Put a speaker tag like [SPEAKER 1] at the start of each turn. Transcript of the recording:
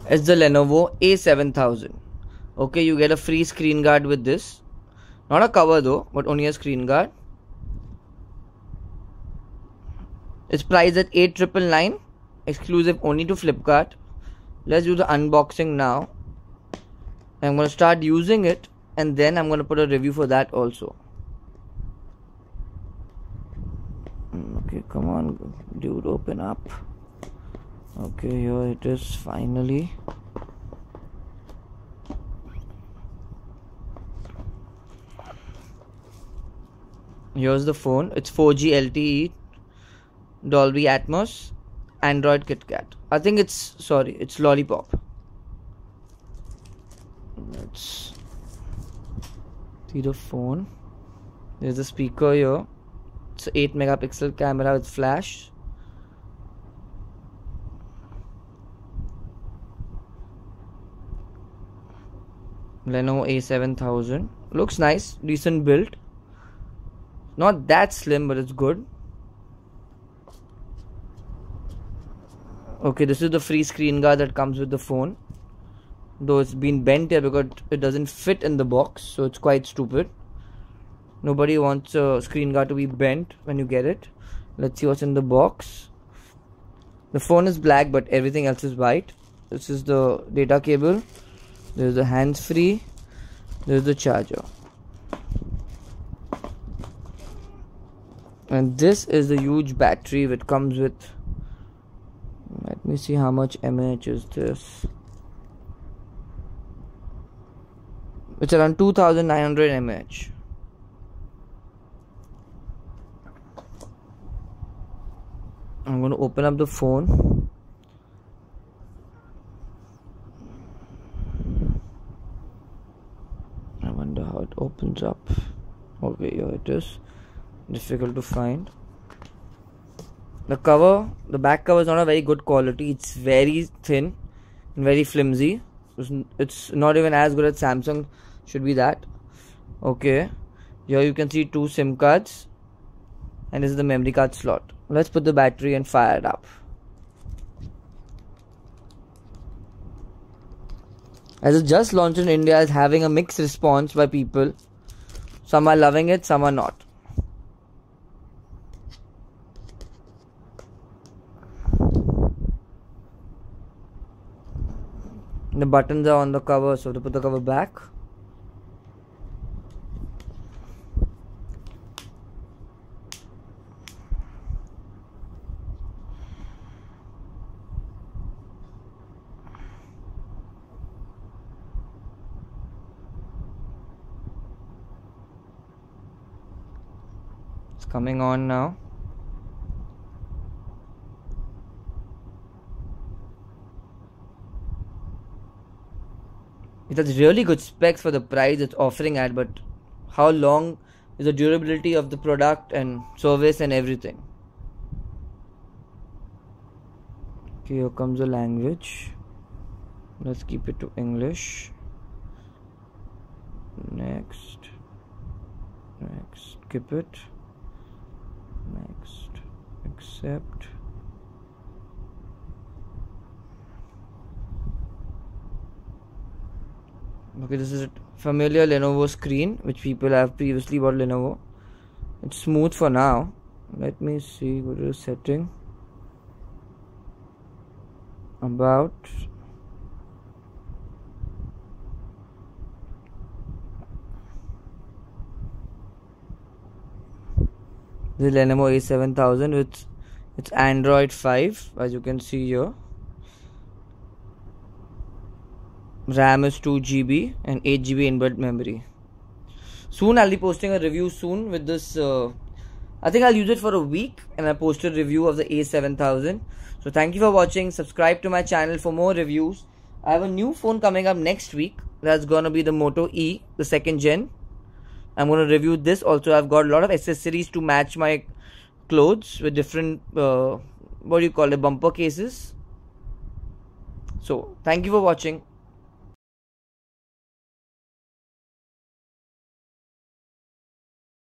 [SPEAKER 1] It's the Lenovo A7000. Okay, you get a free screen guard with this. Not a cover though, but only a screen guard. It's priced at 8,999, exclusive only to Flipkart. Let's do the unboxing now. I'm going to start using it and then I'm going to put a review for that also. Okay, come on, dude, open up. Okay, here it is finally. Here's the phone. It's 4G LTE, Dolby Atmos, Android KitKat. I think it's Lollipop. Let's see the phone. There's a speaker here. It's an 8 megapixel camera with flash. Lenovo A7000. Looks nice, decent build. Not that slim, but it's good. Okay, this is the free screen guard that comes with the phone. Though it's been bent here because it doesn't fit in the box, so it's quite stupid. Nobody wants a screen guard to be bent when you get it. Let's see what's in the box. The phone is black, but everything else is white. This is the data cable. There's the hands-free. There's the charger. And this is the huge battery which comes with. Let me see how much mAh is this. It's around 2900 mAh. I'm going to open up the phone. I wonder how it opens up. Okay, here it is. Difficult to find. The cover, the back cover is not a very good quality. It's very thin and very flimsy. It's not even as good as Samsung should be that. Okay, here you can see 2 SIM cards, and this is the memory card slot. Let's put the battery and fire it up. As it just launched in India, it's having a mixed response by people. Some are loving it, some are not. The buttons are on the cover, so to put the cover back. It's coming on now. It has really good specs for the price it's offering at, but how long is the durability of the product and service and everything? Okay, here comes the language. Let's keep it to English. Next. Skip it. Next. Accept. Okay, this is a familiar Lenovo screen which people have previously bought Lenovo. It's smooth for now. Let me see, go to the setting. About. The Lenovo A7000 with its Android 5, as you can see here. RAM is 2 GB and 8 GB inbuilt memory. Soon I'll be posting a review soon with this. I think I'll use it for a week and I'll post a review of the A7000. So thank you for watching. Subscribe to my channel for more reviews. I have a new phone coming up next week. That's gonna be the Moto E, the 2nd gen. I'm gonna review this also. I've got a lot of accessories to match my clothes with different bumper cases. So thank you for watching.